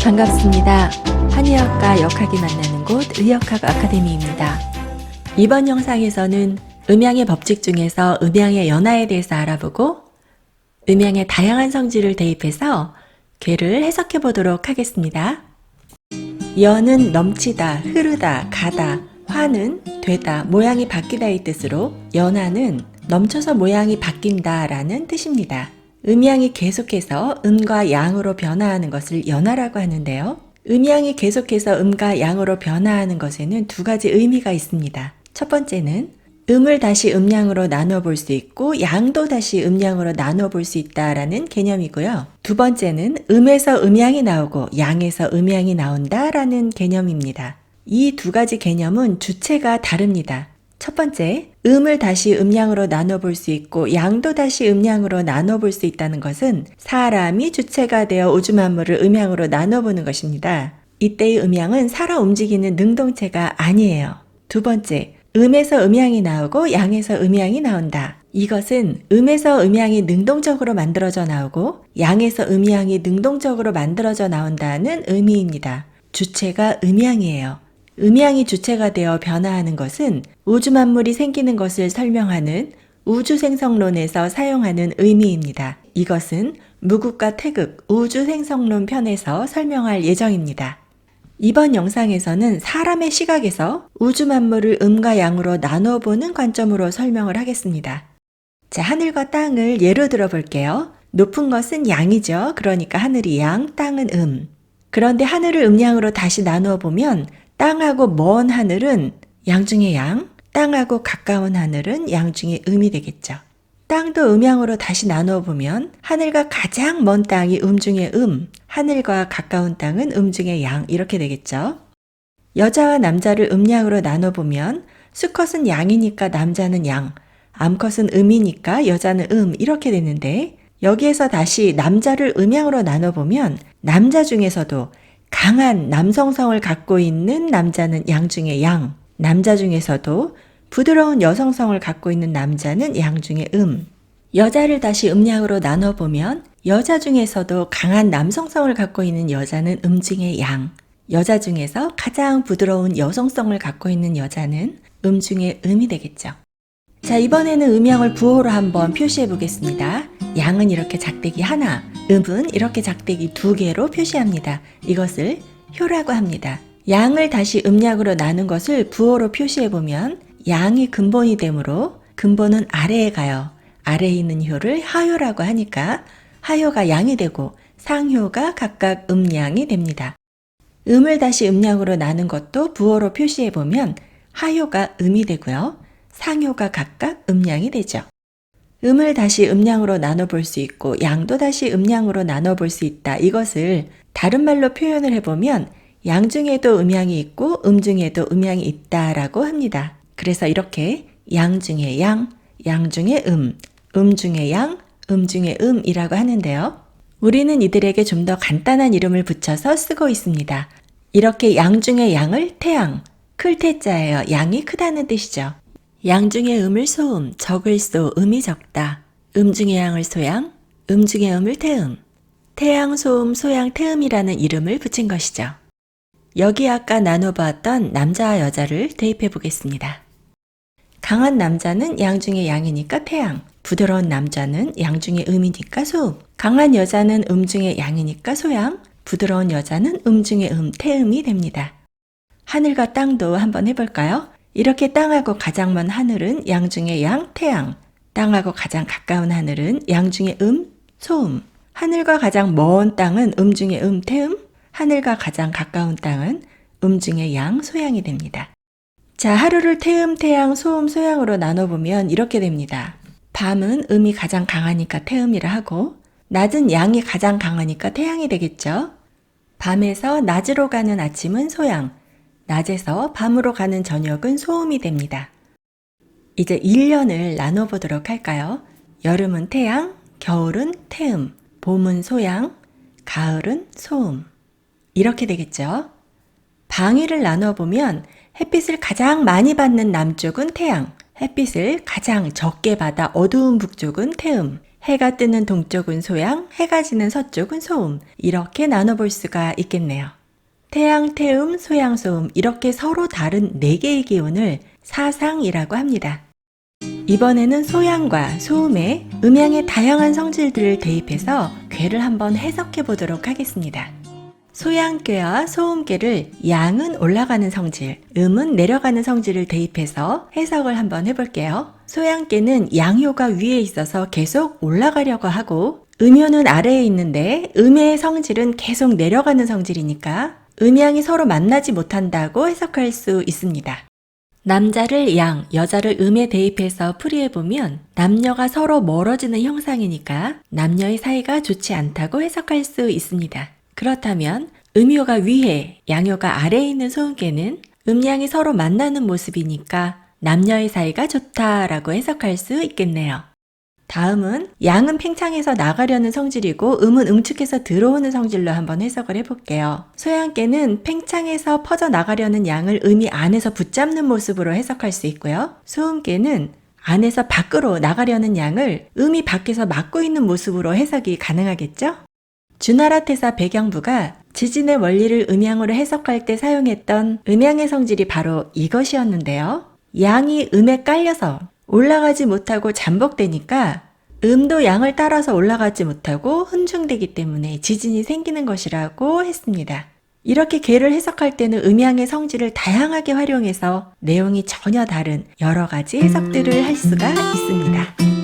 반갑습니다. 한의학과 역학이 만나는 곳 의역학 아카데미입니다. 이번 영상에서는 음양의 법칙 중에서 음양의 연화에 대해서 알아보고 음양의 다양한 성질을 대입해서 괴를 해석해 보도록 하겠습니다. 연은 넘치다, 흐르다, 가다, 화는 되다, 모양이 바뀌다 이 뜻으로 연화는 넘쳐서 모양이 바뀐다 라는 뜻입니다. 음양이 계속해서 음과 양으로 변화하는 것을 연화라고 하는데요. 음양이 계속해서 음과 양으로 변화하는 것에는 두 가지 의미가 있습니다. 첫 번째는 음을 다시 음양으로 나눠 볼 수 있고 양도 다시 음양으로 나눠 볼 수 있다라는 개념이고요. 두 번째는 음에서 음양이 나오고 양에서 음양이 나온다라는 개념입니다. 이 두 가지 개념은 주체가 다릅니다. 첫 번째, 음을 다시 음양으로 나눠 볼 수 있고 양도 다시 음양으로 나눠 볼 수 있다는 것은 사람이 주체가 되어 우주 만물을 음양으로 나눠 보는 것입니다. 이때의 음양은 살아 움직이는 능동체가 아니에요. 두 번째, 음에서 음양이 나오고 양에서 음양이 나온다. 이것은 음에서 음양이 능동적으로 만들어져 나오고 양에서 음양이 능동적으로 만들어져 나온다는 의미입니다. 주체가 음양이에요. 음양이 주체가 되어 변화하는 것은 우주 만물이 생기는 것을 설명하는 우주생성론에서 사용하는 의미입니다. 이것은 무극과 태극 우주생성론 편에서 설명할 예정입니다. 이번 영상에서는 사람의 시각에서 우주 만물을 음과 양으로 나눠 보는 관점으로 설명을 하겠습니다. 자, 하늘과 땅을 예로 들어 볼게요. 높은 것은 양이죠. 그러니까 하늘이 양, 땅은 음. 그런데 하늘을 음양으로 다시 나누어 보면 땅하고 먼 하늘은 양 중에 양, 땅하고 가까운 하늘은 양 중에 음이 되겠죠. 땅도 음양으로 다시 나누어 보면 하늘과 가장 먼 땅이 음 중에 음, 하늘과 가까운 땅은 음 중에 양 이렇게 되겠죠. 여자와 남자를 음양으로 나눠 보면 수컷은 양이니까 남자는 양, 암컷은 음이니까 여자는 이렇게 되는데 여기에서 다시 남자를 음양으로 나눠 보면 남자 중에서도 강한 남성성을 갖고 있는 남자는 양 중에 양, 남자 중에서도 부드러운 여성성을 갖고 있는 남자는 양 중에 여자를 다시 음양으로 나눠보면 여자 중에서도 강한 남성성을 갖고 있는 여자는 중에 양, 여자 중에서 가장 부드러운 여성성을 갖고 있는 여자는 중에 음이 되겠죠. 자, 이번에는 음양을 부호로 한번 표시해 보겠습니다. 양은 이렇게 작대기 하나, 음은 이렇게 작대기 두 개로 표시합니다. 이것을 효라고 합니다. 양을 다시 음양으로 나눈 것을 부호로 표시해 보면 양이 근본이 되므로 근본은 아래에 가요. 아래에 있는 효를 하효라고 하니까 하효가 양이 되고 상효가 각각 음양이 됩니다. 음을 다시 음양으로 나눈 것도 부호로 표시해 보면 하효가 음이 되고요. 상효가 각각 음양이 되죠. 음을 다시 음양으로 나눠 볼 수 있고 양도 다시 음양으로 나눠 볼 수 있다. 이것을 다른 말로 표현을 해보면 양 중에도 음양이 있고 중에도 음양이 있다라고 합니다. 그래서 이렇게 양 중에 양, 양 중에 중에 양, 중에 이라고 하는데요. 우리는 이들에게 좀 더 간단한 이름을 붙여서 쓰고 있습니다. 이렇게 양 중에 양을 태양, 클 태자예요. 양이 크다는 뜻이죠. 양 중에 음을 소음, 적을 소, 음이 적다. 중에 양을 소양, 중에 음을 태음. 태양, 소음, 소양, 태음이라는 이름을 붙인 것이죠. 여기 아까 나눠보았던 남자와 여자를 대입해 보겠습니다. 강한 남자는 양 중에 양이니까 태양, 부드러운 남자는 양 중에 음이니까 소음, 강한 여자는 중에 양이니까 소양, 부드러운 여자는 중에 태음이 됩니다. 하늘과 땅도 한번 해볼까요? 이렇게 땅하고 가장 먼 하늘은 양 중에 양, 태양, 땅하고 가장 가까운 하늘은 양 중에 소음, 하늘과 가장 먼 땅은 중에 태음, 하늘과 가장 가까운 땅은 중에 양, 소양이 됩니다. 자, 하루를 태음, 태양, 소음, 소양으로 나눠보면 이렇게 됩니다. 밤은 음이 가장 강하니까 태음이라 하고 낮은 양이 가장 강하니까 태양이 되겠죠. 밤에서 낮으로 가는 아침은 소양, 낮에서 밤으로 가는 저녁은 소음이 됩니다. 이제 1년을 나눠보도록 할까요? 여름은 태양, 겨울은 태음, 봄은 소양, 가을은 소음. 이렇게 되겠죠? 방위를 나눠보면 햇빛을 가장 많이 받는 남쪽은 태양, 햇빛을 가장 적게 받아 어두운 북쪽은 태음, 해가 뜨는 동쪽은 소양, 해가 지는 서쪽은 소음, 이렇게 나눠볼 수가 있겠네요. 태양, 태음, 소양, 소음 이렇게 서로 다른 4개의 기운을 사상이라고 합니다. 이번에는 소양과 소음에 음양의 다양한 성질들을 대입해서 궤를 한번 해석해 보도록 하겠습니다. 소양궤와 소음궤를 양은 올라가는 성질, 음은 내려가는 성질을 대입해서 해석을 한번 해볼게요. 소양궤는 양효가 위에 있어서 계속 올라가려고 하고 음효는 아래에 있는데 음의 성질은 계속 내려가는 성질이니까 음양이 서로 만나지 못한다고 해석할 수 있습니다. 남자를 양, 여자를 음에 대입해서 풀이해보면 남녀가 서로 멀어지는 형상이니까 남녀의 사이가 좋지 않다고 해석할 수 있습니다. 그렇다면 음효가 위에, 양효가 아래에 있는 소음계는 음양이 서로 만나는 모습이니까 남녀의 사이가 좋다라고 해석할 수 있겠네요. 다음은 양은 팽창해서 나가려는 성질이고 음은 응축해서 들어오는 성질로 한번 해석을 해볼게요. 소양계는 팽창해서 퍼져 나가려는 양을 음이 안에서 붙잡는 모습으로 해석할 수 있고요. 소음계는 안에서 밖으로 나가려는 양을 음이 밖에서 막고 있는 모습으로 해석이 가능하겠죠? 주나라 태사 백영부가 지진의 원리를 음양으로 해석할 때 사용했던 음양의 성질이 바로 이것이었는데요. 양이 음에 깔려서 올라가지 못하고 잠복되니까 음도 양을 따라서 올라가지 못하고 hun중되기 때문에 지진이 생기는 것이라고 했습니다. 이렇게 궤를 해석할 때는 음양의 성질을 다양하게 활용해서 내용이 전혀 다른 여러 가지 해석들을 할 수가 있습니다.